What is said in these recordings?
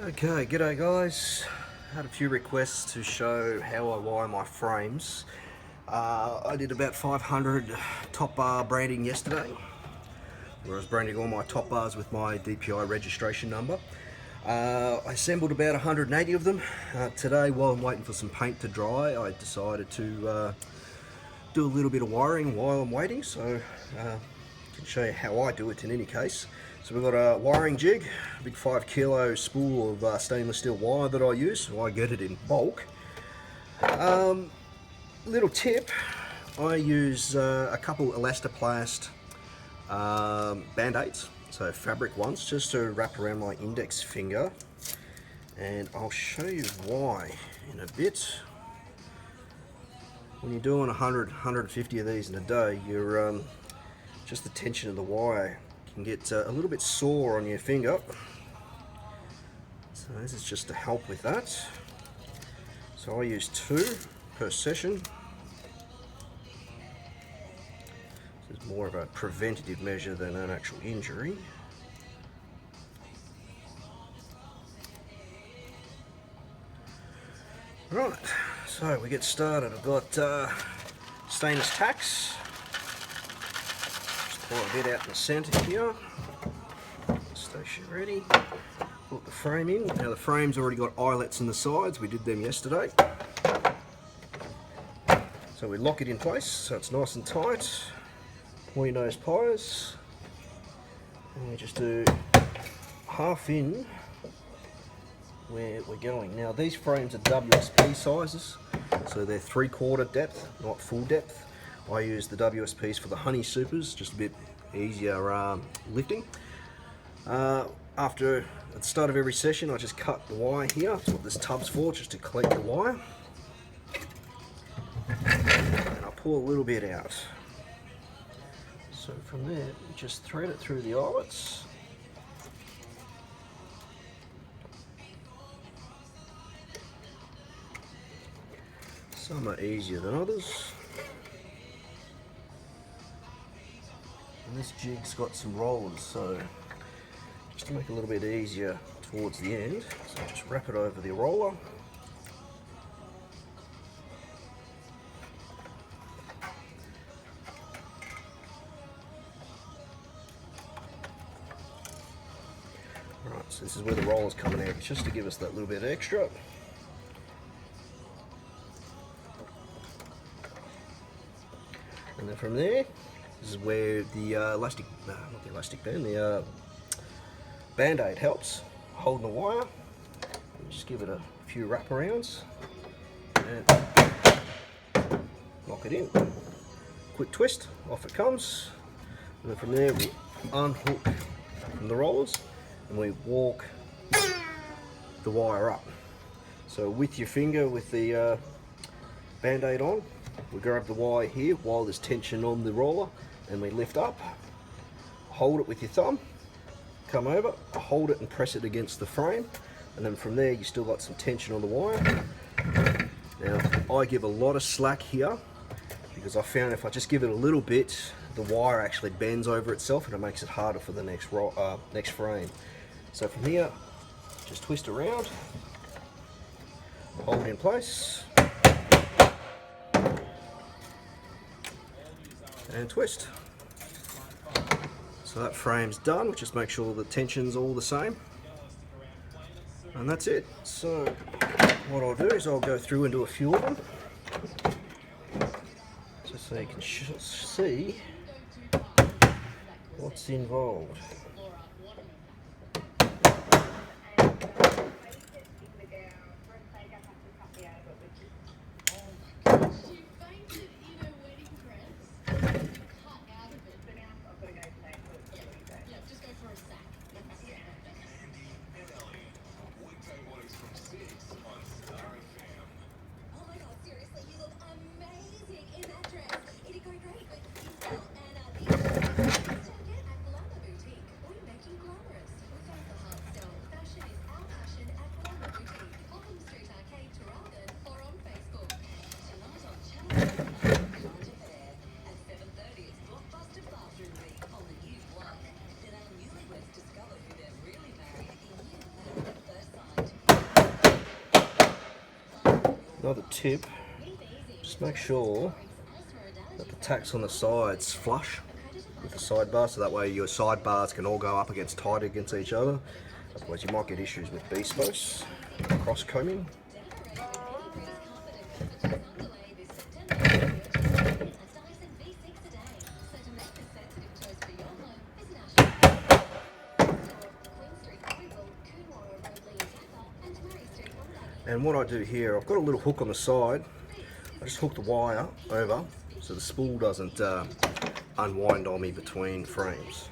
Okay, g'day guys. Had a few requests to show how I wire my frames. I did about 500 top bar branding yesterday, where I was branding all my top bars with my DPI registration number. I assembled about 180 of them. Today, while I'm waiting for some paint to dry, I decided to do a little bit of wiring while I'm waiting, so I can show you how I do it in any case. So we've got a wiring jig, a big 5 kilo spool of stainless steel wire that I use, so I get it in bulk. Little tip, I use a couple Elastoplast band-aids, so fabric ones, just to wrap around my index finger, and I'll show you why in a bit. When you're doing 150 of these in a day, you're just the tension of the wire can get a little bit sore on your finger. So this is just to help with that. So I use 2 per session. This is more of a preventative measure than an actual injury. Right, so we get started. I've got stainless tacks. Just pour a bit out in the centre here. Station ready. Put the frame in. Now the frame's already got eyelets in the sides. We did them yesterday. So we lock it in place so it's nice and tight. Pour your nose pliers. And we just do half in where we're going. Now these frames are WSP sizes, so they're 3/4 depth, not full depth. I use the WSPs for the honey supers, just a bit easier lifting. After at the start of every session, I just cut the wire here. That's what this tub's for, just to collect the wire. And I'll pull a little bit out. So from there, just thread it through the eyelets. Some are easier than others. And this jig's got some rollers, so just to make it a little bit easier towards the end, so just wrap it over the roller. Right, so this is where the roller's coming out, just to give us that little bit extra. And then from there, this is where the not the elastic band, the band-aid helps, holding the wire. Just give it a few wraparounds and lock it in. Quick twist, off it comes. And then from there we unhook from the rollers and we walk the wire up. So with your finger, with the band-aid on, we grab the wire here while there's tension on the roller and we lift up, hold it with your thumb, come over, hold it and press it against the frame, and then from there you still got some tension on the wire. Now I give a lot of slack here because I found if I just give it a little bit, the wire actually bends over itself and it makes it harder for the next frame. So from here, just twist around, hold it in place, and twist. So that frame's done. We'll just make sure the tension's all the same. And that's it. So what I'll do is I'll go through and do a few of them, just so you can see what's involved. another tip, just make sure that the tacks on the sides flush with the sidebar, so that way your sidebars can all go up against tight against each other. Otherwise you might get issues with bee spokes, cross combing. And what I do here, I've got a little hook on the side. I just hook the wire over so the spool doesn't unwind on me between frames.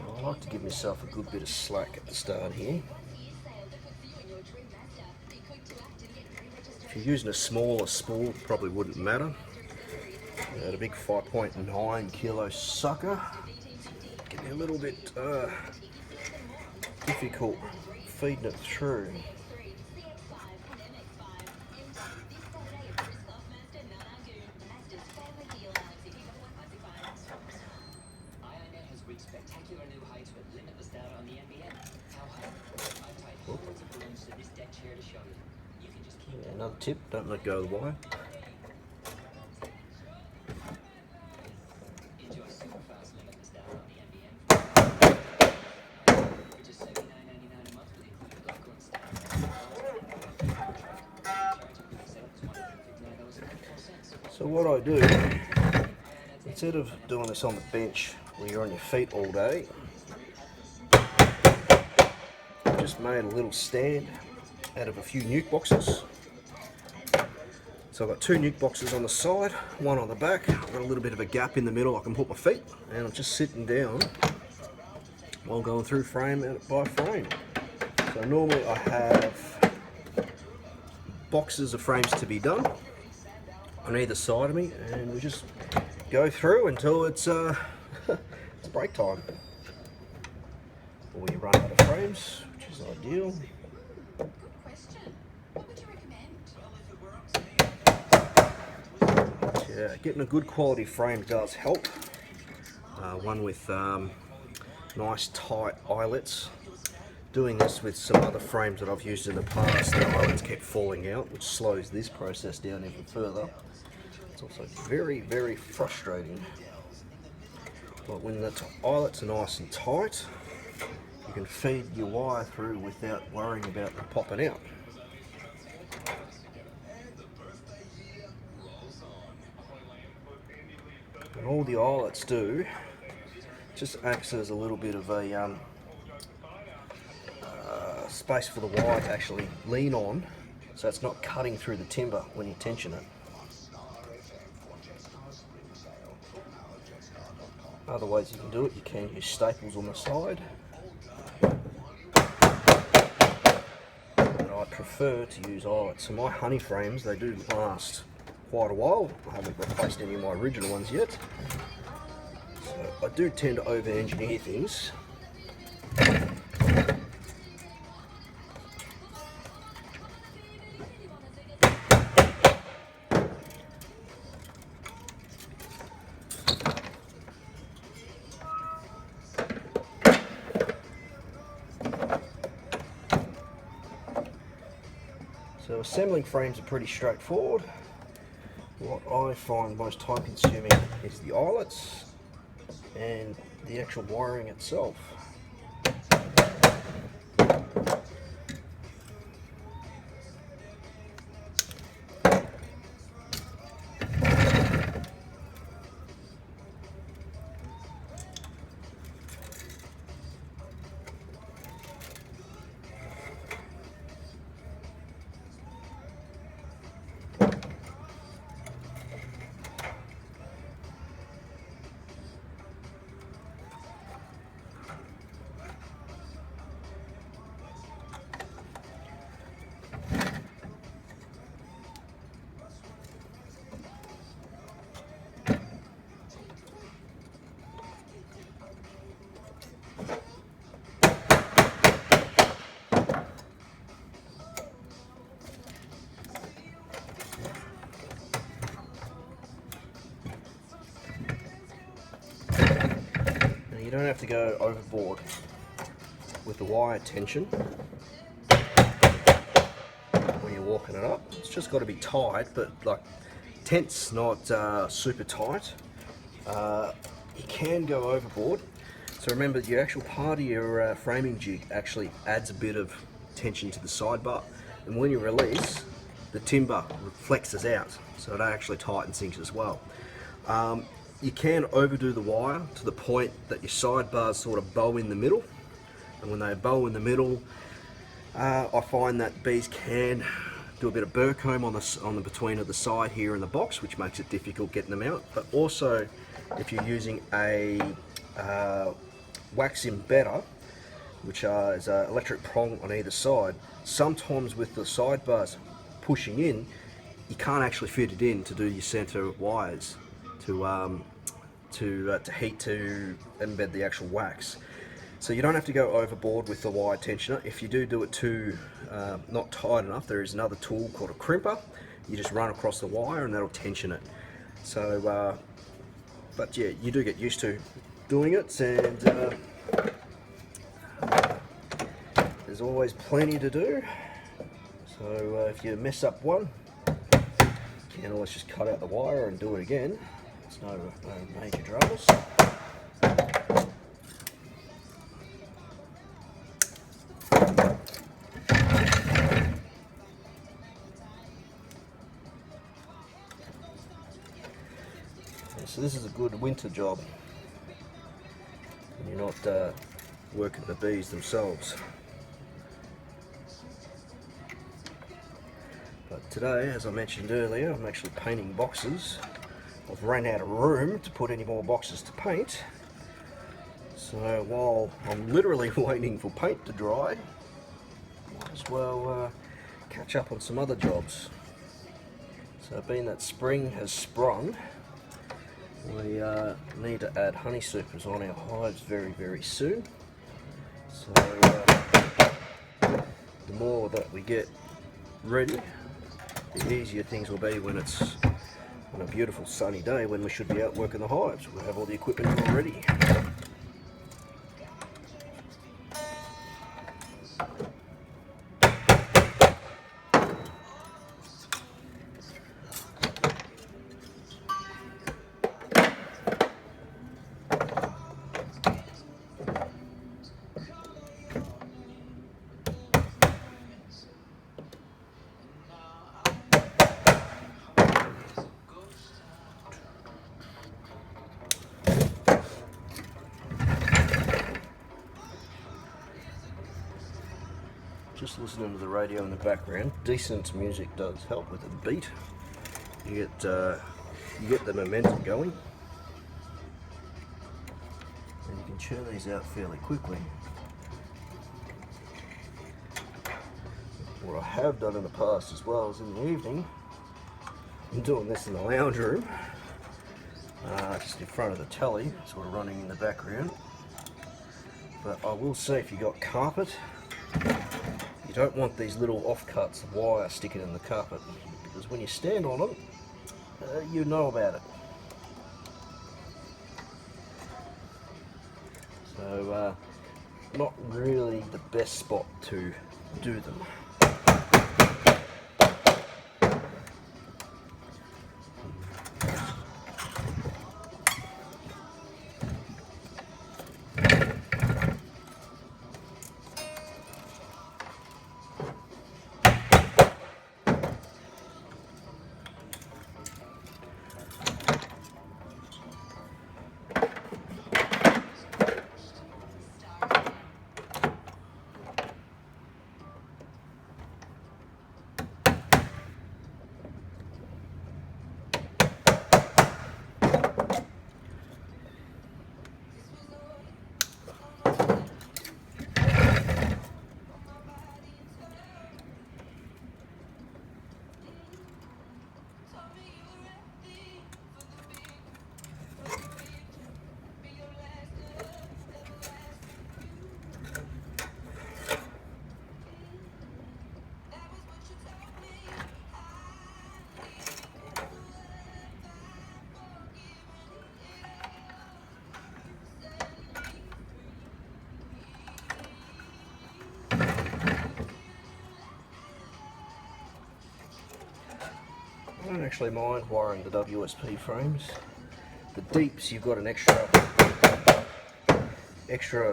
I like to give myself a good bit of slack at the start here. If you're using a smaller spool, it probably wouldn't matter. The big 5.9 kilo sucker can be a little bit difficult feeding it through. Another tip, don't let go of the wire. So what I do, instead of doing this on the bench where you're on your feet all day, I just made a little stand out of a few nuke boxes. So I've got two nuke boxes on the side, one on the back. I've got a little bit of a gap in the middle I can put my feet, and I'm just sitting down while going through frame by frame. So normally I have boxes of frames to be done on either side of me, and we just go through until it's it's break time, or you run out of frames, which is ideal. Yeah, getting a good quality frame does help. One with nice tight eyelets. Doing this with some other frames that I've used in the past, the eyelets kept falling out, which slows this process down even further. It's also very, very frustrating. But when the eyelets are nice and tight, you can feed your wire through without worrying about them popping out. And all the eyelets do just acts as a little bit of a space for the wire to actually lean on, so it's not cutting through the timber when you tension it. Other ways you can do it, you can use staples on the side. But I prefer to use eyelets. So my honey frames, they do last quite a while. I haven't replaced any of my original ones yet. So I do tend to over-engineer things. So assembling frames are pretty straightforward. What I find most time consuming is the eyelets and the actual wiring itself. don't have to go overboard with the wire tension when you're walking it up. It's just got to be tight, but like tense, not super tight. You can go overboard. So remember, your actual part of your framing jig actually adds a bit of tension to the side bar, and when you release, the timber flexes out, so it actually tightens things as well. You can overdo the wire to the point that your side bars sort of bow in the middle, and when they bow in the middle, I find that bees can do a bit of burr comb on the between of the side here in the box, which makes it difficult getting them out. But also, if you're using a wax embedder, which is an electric prong on either side, sometimes with the side bars pushing in, you can't actually fit it in to do your center wires to heat to embed the actual wax. So you don't have to go overboard with the wire tensioner. If you do it too not tight enough, there is another tool called a crimper. You just run across the wire and that'll tension it. So, but yeah, you do get used to doing it, and there's always plenty to do. So if you mess up one, you can always just cut out the wire and do it again. It's no major dramas. So this is a good winter job. You're not working the bees themselves. But today, as I mentioned earlier, I'm actually painting boxes. I've run out of room to put any more boxes to paint. So while I'm literally waiting for paint to dry, might as well catch up on some other jobs. So being that spring has sprung, we need to add honey supers on our hives very soon. So the more that we get ready, the easier things will be when it's on a beautiful sunny day when we should be out working the hives. We'll have all the equipment all ready. Just listening to the radio in the background, decent music does help with the beat. You get the momentum going, and you can churn these out fairly quickly. What I have done in the past as well is in the evening, I'm doing this in the lounge room, just in front of the telly, sort of running in the background. But I will say, if you got carpet, you don't want these little offcuts of wire sticking in the carpet, because when you stand on them, you know about it. So, not really the best spot to do them. I don't actually mind wiring the WSP frames. The deeps, you've got an extra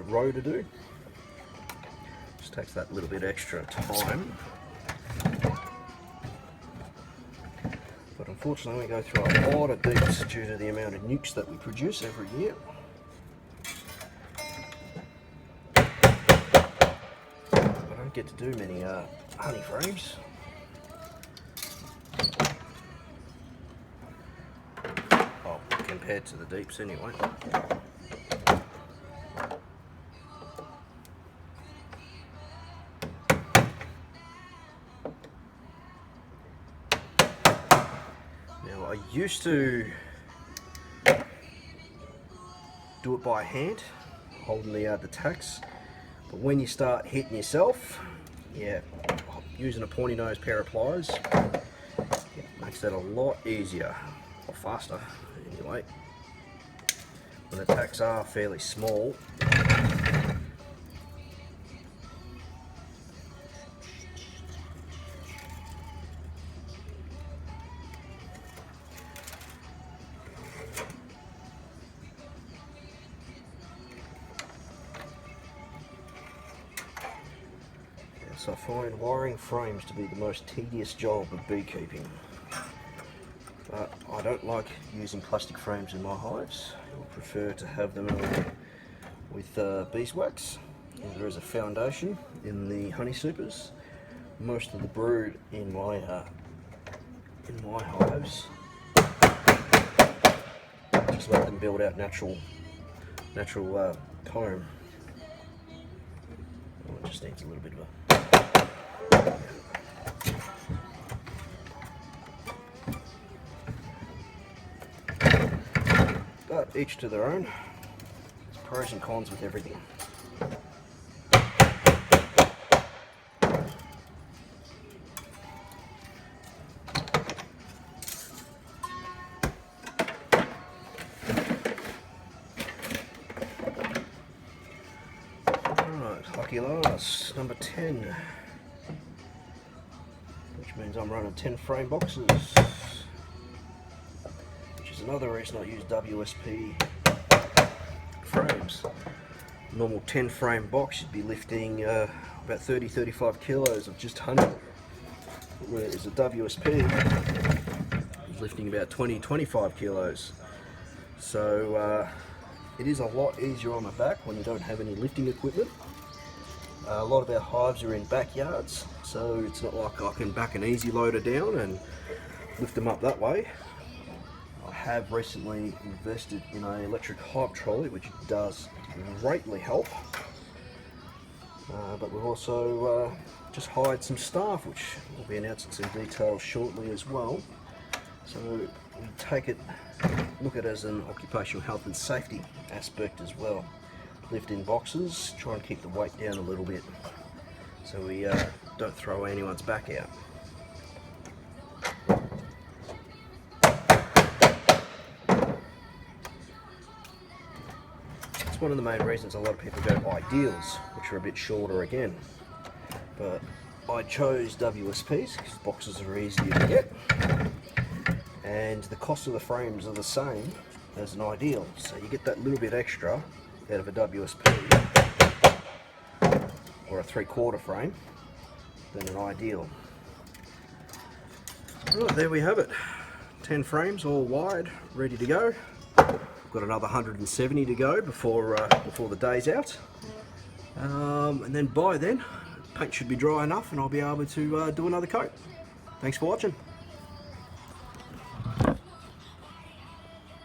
row to do. Just takes that little bit extra time. But unfortunately we go through a lot of deeps due to the amount of nukes that we produce every year. I don't get to do many honey frames. Oh, compared to the deeps anyway. Now I used to do it by hand, holding the tacks, but when you start hitting yourself, yeah, using a pointy nose pair of pliers, yeah, makes that a lot easier, or faster anyway. When the tacks are fairly small, so I find wiring frames to be the most tedious job of beekeeping. But I don't like using plastic frames in my hives. I prefer to have them with beeswax. And there is a foundation in the honey supers. Most of the brood in my hives, just let them build out natural comb. Oh, it just needs a little bit of a but each to their own. There's pros and cons with everything. Alright, lucky last, number 10. Which means I'm running 10 frame boxes. Which is another reason I use WSP frames. Normal 10 frame box, you'd be lifting about 30-35 kilos of just honey. Whereas a WSP is lifting about 20-25 kilos. So it is a lot easier on the back when you don't have any lifting equipment. A lot of our hives are in backyards, so it's not like I can back an easy loader down and lift them up that way. I have recently invested in an electric hive trolley, which does greatly help. But we've also just hired some staff, which will be announced in some detail shortly as well. So we look at it as an occupational health and safety aspect as well. Lift in boxes, try and keep the weight down a little bit so we don't throw anyone's back out. It's one of the main reasons a lot of people go ideals, which are a bit shorter again. But I chose WSPs because boxes are easier to get and the cost of the frames are the same as an ideal, so you get that little bit extra out of a WSP or a 3/4 frame than an ideal. Right, there we have it. 10 frames all wired, ready to go. Got another 170 to go before the day's out. And then by then, paint should be dry enough and I'll be able to do another coat. Thanks for watching.